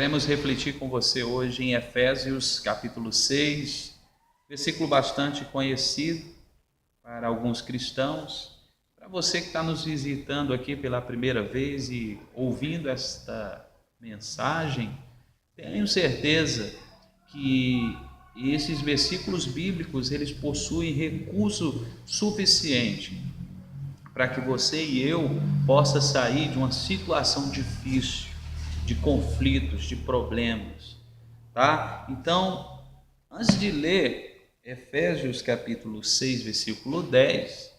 Queremos refletir com você hoje em Efésios capítulo 6, versículo bastante conhecido para alguns cristãos. Para você que está nos visitando aqui pela primeira vez e ouvindo esta mensagem, tenho certeza que esses versículos bíblicos eles possuem recurso suficiente para que você e eu possa sair de uma situação difícil, de conflitos, de problemas, tá? Então, antes de ler Efésios capítulo 6, versículo 10, deixa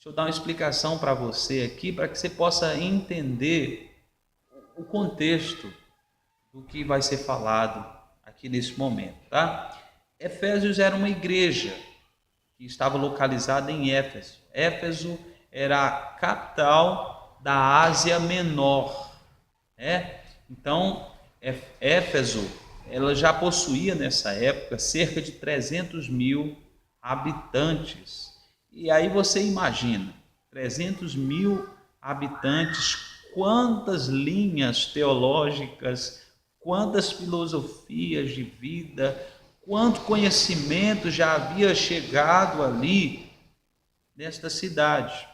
eu dar uma explicação para você aqui, para que você possa entender o contexto do que vai ser falado aqui nesse momento, tá? Efésios era uma igreja que estava localizada em Éfeso. Éfeso era a capital da Ásia Menor, né? Então, Éfeso, ela já possuía nessa época cerca de 300 mil habitantes. E aí você imagina, 300 mil habitantes, quantas linhas teológicas, quantas filosofias de vida, quanto conhecimento já havia chegado ali nesta cidade.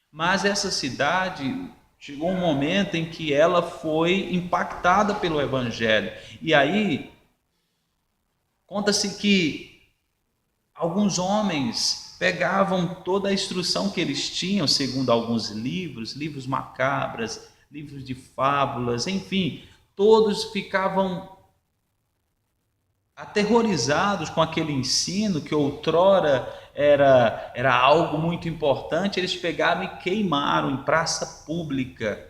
Mas essa cidade chegou um momento em que ela foi impactada pelo Evangelho. E aí, conta-se que alguns homens pegavam toda a instrução que eles tinham, segundo alguns livros, livros macabros, livros de fábulas, enfim, todos ficavam aterrorizados com aquele ensino que outrora era algo muito importante. Eles pegaram e queimaram em praça pública,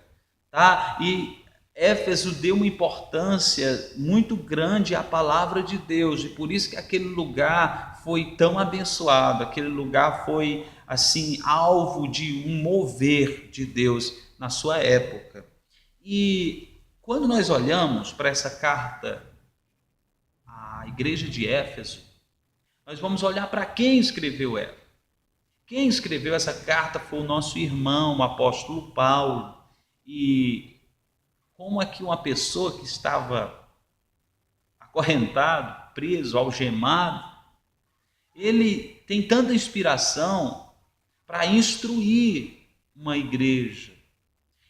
tá? E Éfeso deu uma importância muito grande à palavra de Deus, e por isso que aquele lugar foi tão abençoado, aquele lugar foi assim alvo de um mover de Deus na sua época. E quando nós olhamos para essa carta à igreja de Éfeso, nós vamos olhar para quem escreveu ela. Quem escreveu essa carta foi o nosso irmão, o apóstolo Paulo. E como é que uma pessoa que estava acorrentado, preso, algemado, ele tem tanta inspiração para instruir uma igreja.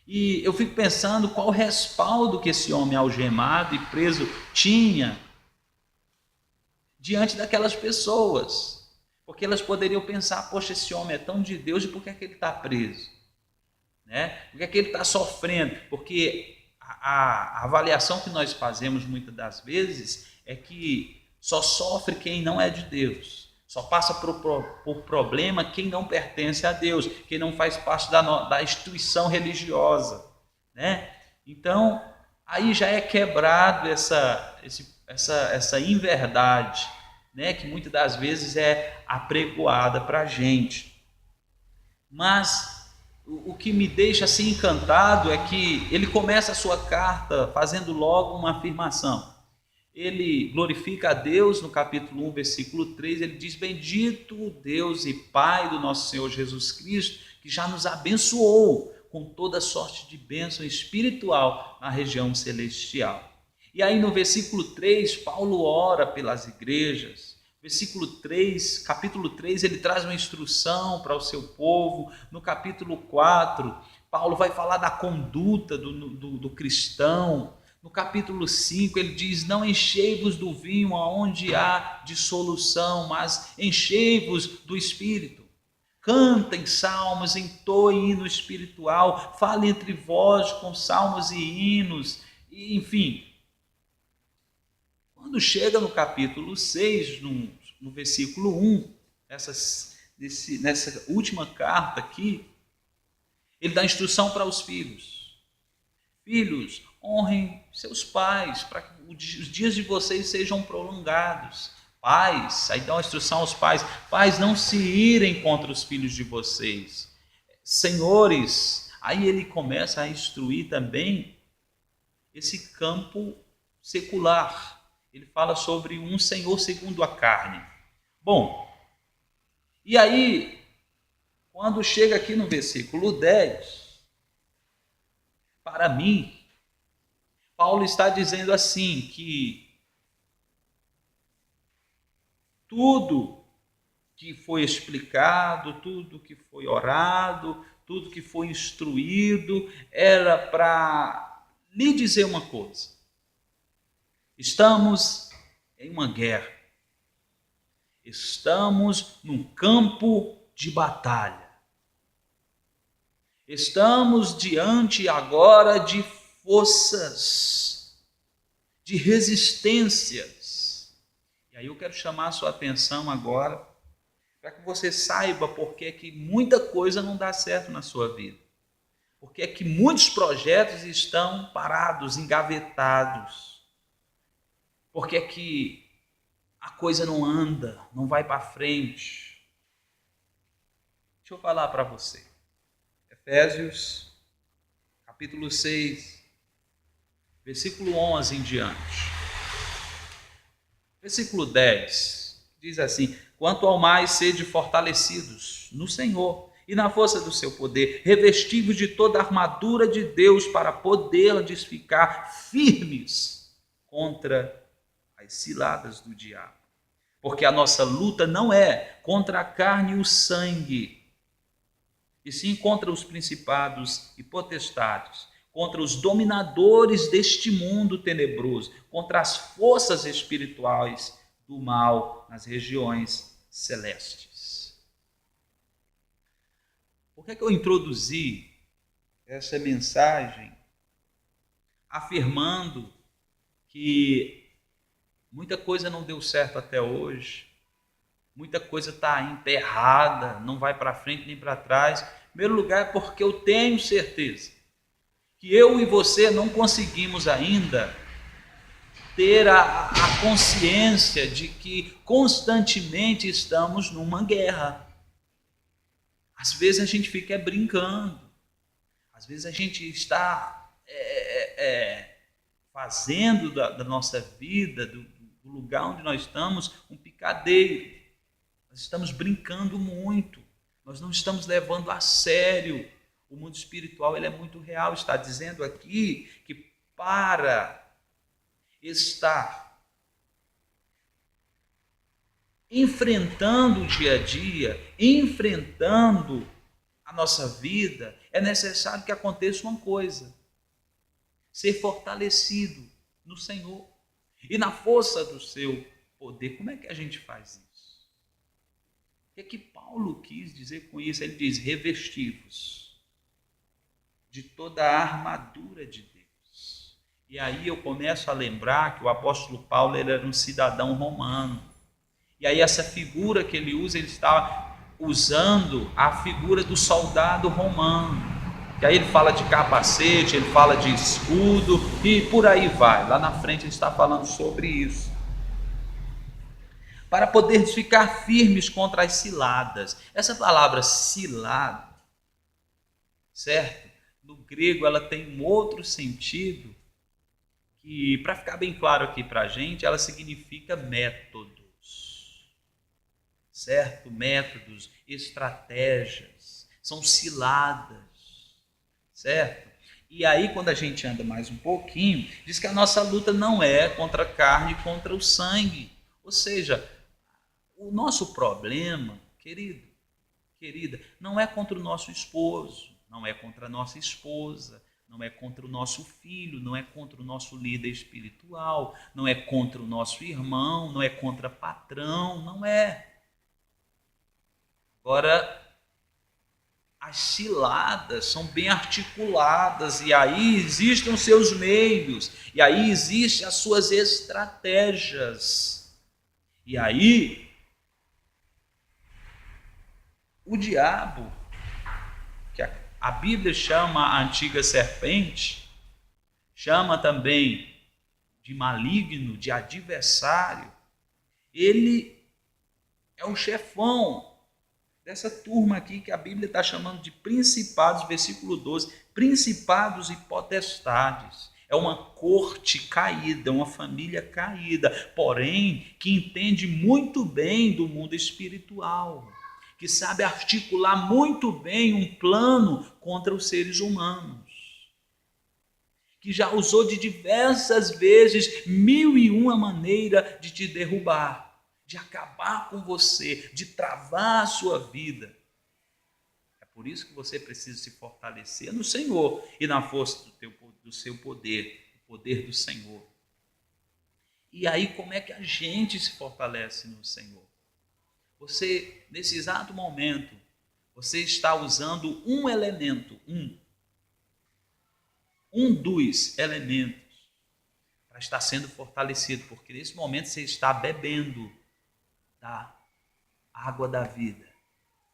E eu fico pensando qual o respaldo que esse homem algemado e preso tinha diante daquelas pessoas, porque elas poderiam pensar: poxa, esse homem é tão de Deus, e por que é que ele está preso? Né? Por que é que ele está sofrendo? Porque a avaliação que nós fazemos muitas das vezes é que só sofre quem não é de Deus, só passa por problema quem não pertence a Deus, quem não faz parte da instituição religiosa, né? Então, aí já é quebrado essa inverdade, né, que muitas das vezes é apregoada para a gente. Mas o que me deixa assim encantado é que ele começa a sua carta fazendo logo uma afirmação. Ele glorifica a Deus no capítulo 1, versículo 3, ele diz: bendito o Deus e Pai do nosso Senhor Jesus Cristo, que já nos abençoou com toda sorte de bênção espiritual na região celestial. E aí no versículo 3, Paulo ora pelas igrejas. Versículo 3, capítulo 3, ele traz uma instrução para o seu povo. No capítulo 4, Paulo vai falar da conduta do cristão. No capítulo 5, ele diz: não enchei-vos do vinho onde há dissolução, mas enchei-vos do Espírito. Cantem salmos, entoem hino espiritual, fale entre vós com salmos e hinos, e, enfim. Quando chega no capítulo 6, no versículo 1, nessa última carta aqui, ele dá instrução para os filhos. Filhos, honrem seus pais, para que os dias de vocês sejam prolongados. Pais, aí dá uma instrução aos pais: pais, não se irem contra os filhos de vocês. Senhores, aí ele começa a instruir também esse campo secular. Ele fala sobre um senhor segundo a carne. Bom, e aí, quando chega aqui no versículo 10, para mim, Paulo está dizendo assim, que tudo que foi explicado, tudo que foi orado, tudo que foi instruído, era para lhe dizer uma coisa: estamos em uma guerra, estamos num campo de batalha, estamos diante agora de forças, de resistências. E aí eu quero chamar a sua atenção agora, para que você saiba por que é que muita coisa não dá certo na sua vida. Por que é que muitos projetos estão parados, engavetados. Por que é que a coisa não anda, não vai para frente. Deixa eu falar para você. Efésios, capítulo 6, versículo 11 em diante. Versículo 10 diz assim: quanto ao mais, sede fortalecidos no Senhor e na força do seu poder, revestivos de toda a armadura de Deus, para poderdes ficar firmes contra as ciladas do diabo. Porque a nossa luta não é contra a carne e o sangue, e sim contra os principados e potestades, contra os dominadores deste mundo tenebroso, contra as forças espirituais do mal nas regiões celestes. Por que eu introduzi essa mensagem afirmando que muita coisa não deu certo até hoje, muita coisa está emperrada, não vai para frente nem para trás? Em primeiro lugar, porque eu tenho certeza que eu e você não conseguimos ainda ter a consciência de que constantemente estamos numa guerra. Às vezes a gente fica brincando, às vezes a gente está fazendo da nossa vida, do lugar onde nós estamos, um picadeiro. Nós estamos brincando muito, nós não estamos levando a sério. O mundo espiritual, ele é muito real. Está dizendo aqui que para estar enfrentando o dia a dia, enfrentando a nossa vida, é necessário que aconteça uma coisa: ser fortalecido no Senhor e na força do seu poder. Como é que a gente faz isso? O que é que Paulo quis dizer com isso? Ele diz: revestivos de toda a armadura de Deus. E aí eu começo a lembrar que o apóstolo Paulo, ele era um cidadão romano. E aí essa figura que ele usa, ele está usando a figura do soldado romano. E aí ele fala de capacete, ele fala de escudo e por aí vai. Lá na frente ele está falando sobre isso. Para poder ficar firmes contra as ciladas. Essa palavra cilada, certo? No grego ela tem um outro sentido, que, para ficar bem claro aqui para a gente, ela significa métodos, certo? Métodos, estratégias, são ciladas, certo? E aí, quando a gente anda mais um pouquinho, diz que a nossa luta não é contra a carne e contra o sangue. Ou seja, o nosso problema, querido, querida, não é contra o nosso esposo, não é contra a nossa esposa, não é contra o nosso filho, não é contra o nosso líder espiritual, não é contra o nosso irmão, não é contra patrão, não é. Agora, as ciladas são bem articuladas, e aí existem os seus meios, e aí existem as suas estratégias. E aí, o diabo, que a Bíblia chama a antiga serpente, chama também de maligno, de adversário, ele é o chefão dessa turma aqui que a Bíblia está chamando de principados, versículo 12, principados e potestades. É uma corte caída, uma família caída, porém que entende muito bem do mundo espiritual, que sabe articular muito bem um plano contra os seres humanos, que já usou de diversas vezes 1001 maneira de te derrubar, de acabar com você, de travar a sua vida. É por isso que você precisa se fortalecer no Senhor e na força do seu poder, o poder do Senhor. E aí, como é que a gente se fortalece no Senhor? Você, nesse exato momento, você está usando um elemento, um dos elementos para estar sendo fortalecido, porque nesse momento você está bebendo da água da vida,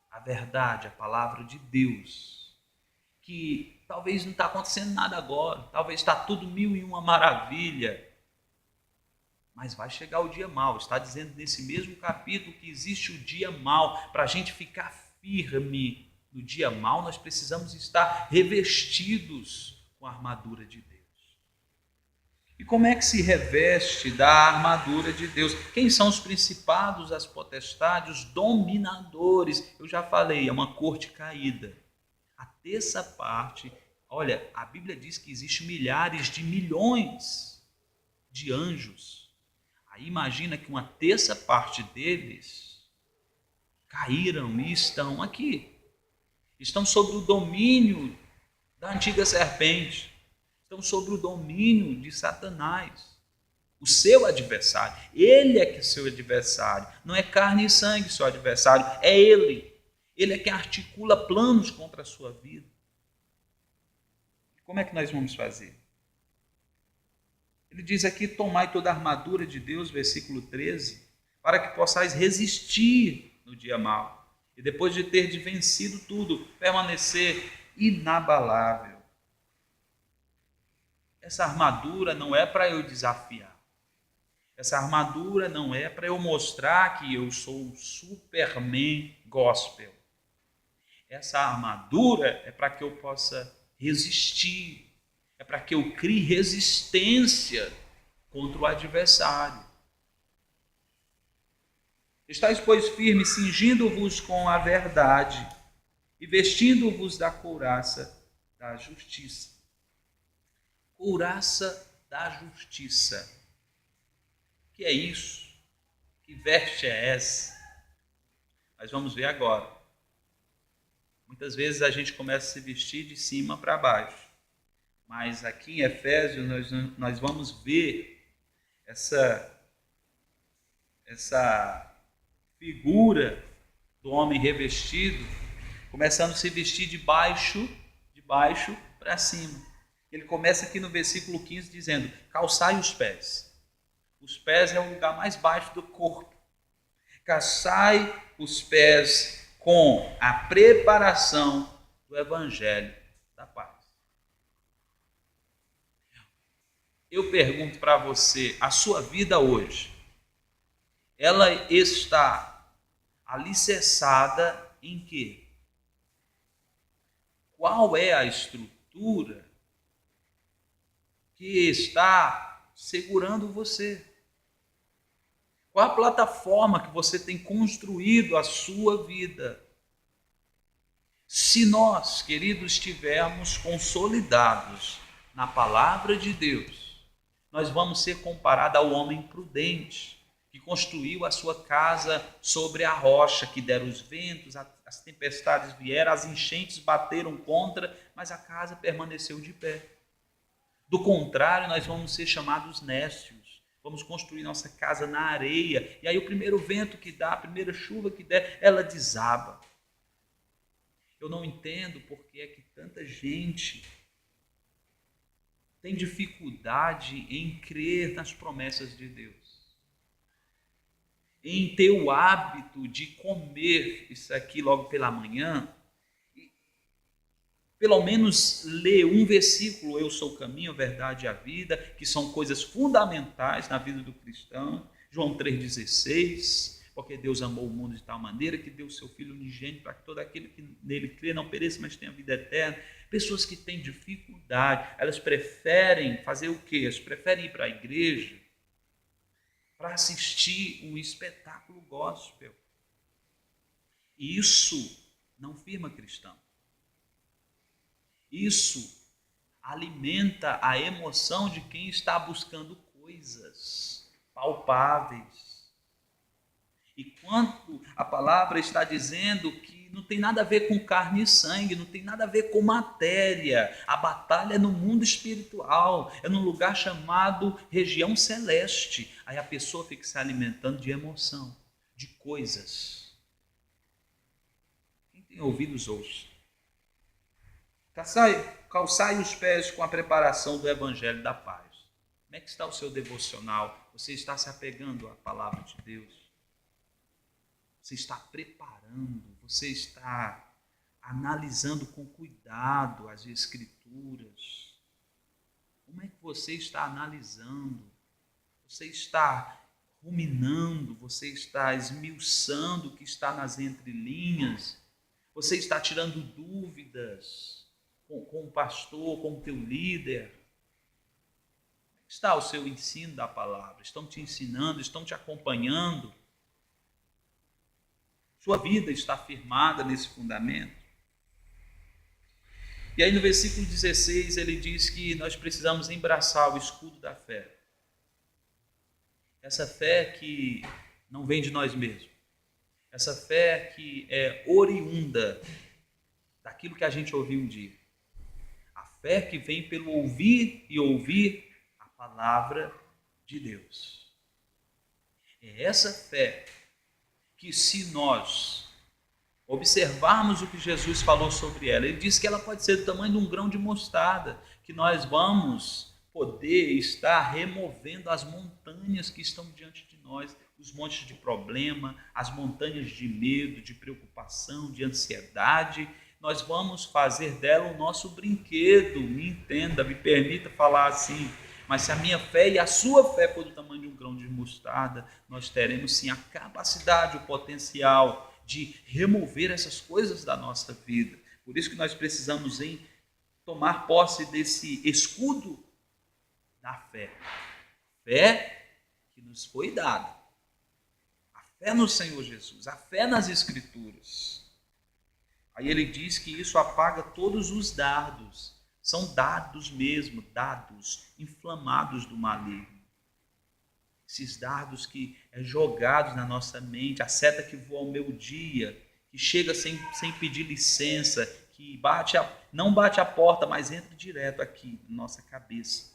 a verdade, a palavra de Deus, que talvez não está acontecendo nada agora, talvez está tudo 1001 maravilha, mas vai chegar o dia mau. Está dizendo nesse mesmo capítulo que existe o dia mau. Para a gente ficar firme no dia mau, nós precisamos estar revestidos com a armadura de Deus. E como é que se reveste da armadura de Deus? Quem são os principados, as potestades, os dominadores? Eu já falei, é uma corte caída. A terça parte, olha, a Bíblia diz que existe milhares de milhões de anjos. Aí imagina que uma terça parte deles caíram e estão aqui. Estão sob o domínio da antiga serpente. Estão sob o domínio de Satanás, o seu adversário. Ele é que é seu adversário. Não é carne e sangue seu adversário, é ele. Ele é que articula planos contra a sua vida. Como é que nós vamos fazer? Ele diz aqui, tomai toda a armadura de Deus, versículo 13, para que possais resistir no dia mau. E depois de ter vencido tudo, permanecer inabalável. Essa armadura não é para eu desafiar. Essa armadura não é para eu mostrar que eu sou um Superman gospel. Essa armadura é para que eu possa resistir. É para que eu crie resistência contra o adversário. Estais, pois, firmes, cingindo-vos com a verdade e vestindo-vos da couraça da justiça. Couraça da justiça. Que é isso? Que veste é essa? Nós vamos ver agora. Muitas vezes a gente começa a se vestir de cima para baixo. Mas aqui em Efésios nós vamos ver essa figura do homem revestido, começando a se vestir de baixo para cima. Ele começa aqui no versículo 15 dizendo, calçai os pés. Os pés é o lugar mais baixo do corpo. Calçai os pés com a preparação do evangelho da paz. Eu pergunto para você, a sua vida hoje, ela está alicerçada em quê? Qual é a estrutura que está segurando você? Qual a plataforma que você tem construído a sua vida? Se nós, queridos, estivermos consolidados na palavra de Deus, nós vamos ser comparados ao homem prudente, que construiu a sua casa sobre a rocha, que deram os ventos, as tempestades vieram, as enchentes bateram contra, mas a casa permaneceu de pé. Do contrário, nós vamos ser chamados nécios, vamos construir nossa casa na areia, e aí o primeiro vento que dá, a primeira chuva que der, ela desaba. Eu não entendo por que é que tanta gente tem dificuldade em crer nas promessas de Deus, em ter o hábito de comer isso aqui logo pela manhã, e pelo menos ler um versículo, eu sou o caminho, a verdade e a vida, que são coisas fundamentais na vida do cristão, João 3,16, porque Deus amou o mundo de tal maneira que deu o seu Filho unigênito para que todo aquele que nele crê não pereça, mas tenha vida eterna. Pessoas que têm dificuldade, elas preferem fazer o quê? Elas preferem ir para a igreja para assistir um espetáculo gospel. Isso não firma cristão. Isso alimenta a emoção de quem está buscando coisas palpáveis. E quanto a palavra está dizendo que não tem nada a ver com carne e sangue, não tem nada a ver com matéria. A batalha é no mundo espiritual, é num lugar chamado região celeste. Aí a pessoa fica se alimentando de emoção, de coisas. Quem tem ouvidos, ouça. Calçai os pés com a preparação do Evangelho da Paz. Como é que está o seu devocional? Você está se apegando à palavra de Deus? Você está preparando, você está analisando com cuidado as Escrituras. Como é que você está analisando? Você está ruminando, você está esmiuçando o que está nas entrelinhas, você está tirando dúvidas com o pastor, com o teu líder. Como está o seu ensino da palavra? Estão te ensinando, estão te acompanhando? Sua vida está firmada nesse fundamento? E aí no versículo 16 ele diz que nós precisamos embraçar o escudo da fé. Essa fé que não vem de nós mesmos. Essa fé que é oriunda daquilo que a gente ouviu um dia. A fé que vem pelo ouvir e ouvir a palavra de Deus. É essa fé que, se nós observarmos o que Jesus falou sobre ela, ele disse que ela pode ser do tamanho de um grão de mostarda, que nós vamos poder estar removendo as montanhas que estão diante de nós, os montes de problema, as montanhas de medo, de preocupação, de ansiedade. Nós vamos fazer dela o nosso brinquedo. Me entenda, me permita falar assim. Mas se a minha fé e a sua fé for do tamanho de um grão de mostarda, nós teremos sim a capacidade, o potencial de remover essas coisas da nossa vida. Por isso que nós precisamos tomar posse desse escudo da fé. Fé que nos foi dada. A fé no Senhor Jesus, a fé nas Escrituras. Aí ele diz que isso apaga todos os dardos. São dados mesmo, dados inflamados do maligno. Esses dardos que é jogados na nossa mente, a seta que voa ao meio-dia, que chega sem pedir licença, que não bate a porta, mas entra direto aqui na nossa cabeça.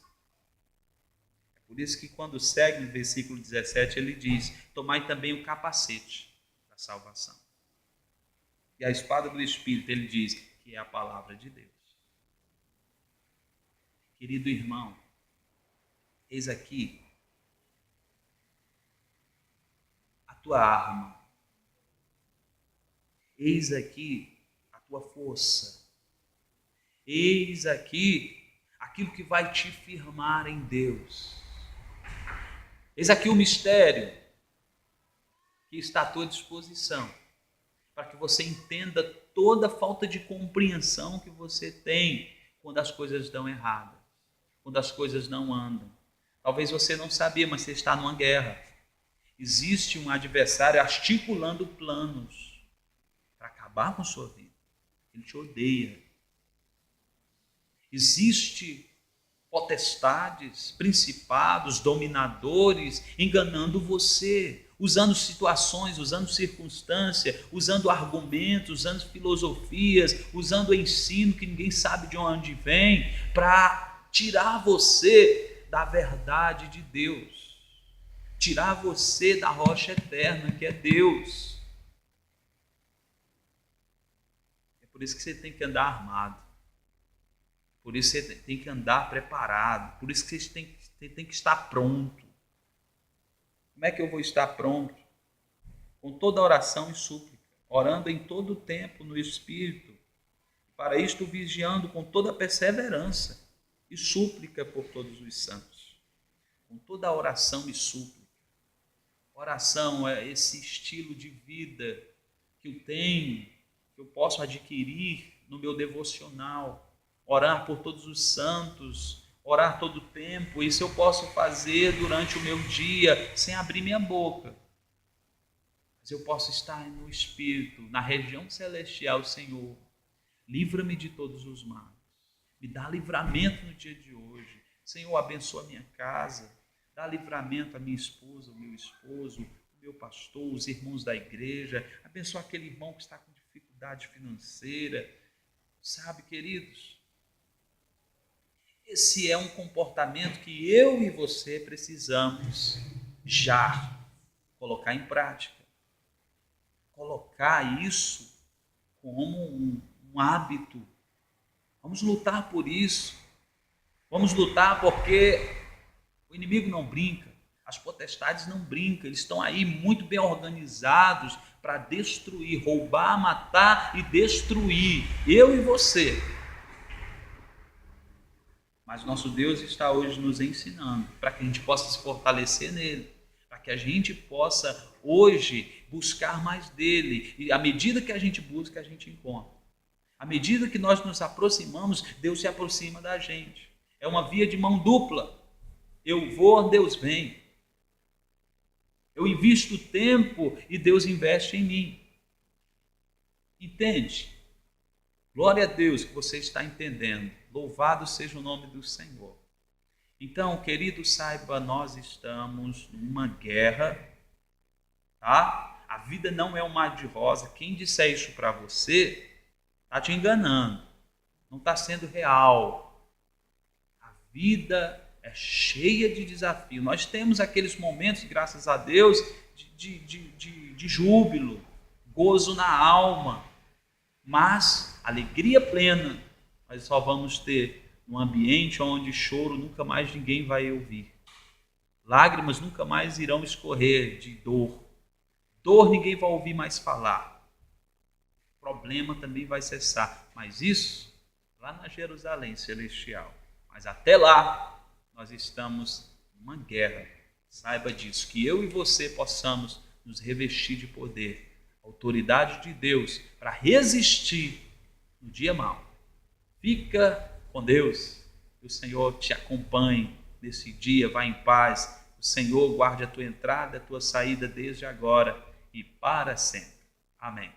É por isso que quando segue no versículo 17, ele diz: tomai também o capacete da salvação. E a espada do Espírito, ele diz que é a palavra de Deus. Querido irmão, eis aqui a tua arma. Eis aqui a tua força. Eis aqui aquilo que vai te firmar em Deus. Eis aqui o mistério que está à tua disposição, para que você entenda toda a falta de compreensão que você tem quando as coisas dão errado, quando as coisas não andam. Talvez você não sabia, mas você está numa guerra. Existe um adversário articulando planos para acabar com sua vida. Ele te odeia. Existe potestades, principados, dominadores enganando você, usando situações, usando circunstâncias, usando argumentos, usando filosofias, usando ensino que ninguém sabe de onde vem, para tirar você da verdade de Deus, tirar você da rocha eterna que é Deus. É por isso que você tem que andar armado. Por isso você tem que andar preparado. Por isso que você tem que estar pronto. Como é que eu vou estar pronto? Com toda oração e súplica, orando em todo o tempo no Espírito. Para isto vigiando com toda perseverança e súplica por todos os santos. Com toda oração e súplica. Oração é esse estilo de vida que eu tenho, que eu posso adquirir no meu devocional. Orar por todos os santos, orar todo o tempo. Isso eu posso fazer durante o meu dia, sem abrir minha boca. Mas eu posso estar no Espírito, na região celestial, Senhor. Livra-me de todos os males. Me dá livramento no dia de hoje. Senhor, abençoa a minha casa. Dá livramento à minha esposa, ao meu esposo, ao meu pastor, os irmãos da igreja. Abençoa aquele irmão que está com dificuldade financeira. Sabe, queridos, esse é um comportamento que eu e você precisamos já colocar em prática. Colocar isso como um hábito. Vamos lutar por isso. Vamos lutar porque o inimigo não brinca, as potestades não brincam, eles estão aí muito bem organizados para destruir, roubar, matar e destruir eu e você. Mas nosso Deus está hoje nos ensinando para que a gente possa se fortalecer nele, para que a gente possa hoje buscar mais dele, e à medida que a gente busca, a gente encontra. À medida que nós nos aproximamos, Deus se aproxima da gente. É uma via de mão dupla. Eu vou, Deus vem. Eu invisto tempo e Deus investe em mim. Entende? Glória a Deus que você está entendendo. Louvado seja o nome do Senhor. Então, querido, saiba, nós estamos numa guerra, tá? A vida não é um mar de rosa. Quem disser isso para você, está te enganando. Não está sendo real. A vida é cheia de desafios. Nós temos aqueles momentos, graças a Deus, de júbilo, gozo na alma, mas alegria plena nós só vamos ter num ambiente onde choro nunca mais ninguém vai ouvir. Lágrimas nunca mais irão escorrer de dor. Dor ninguém vai ouvir mais falar. Problema também vai cessar. Mas isso lá na Jerusalém celestial. Mas até lá nós estamos numa guerra. Saiba disso, que eu e você possamos nos revestir de poder, autoridade de Deus, para resistir no dia mau. Fica com Deus, que o Senhor te acompanhe nesse dia, vá em paz. O Senhor guarde a tua entrada, a tua saída desde agora e para sempre. Amém.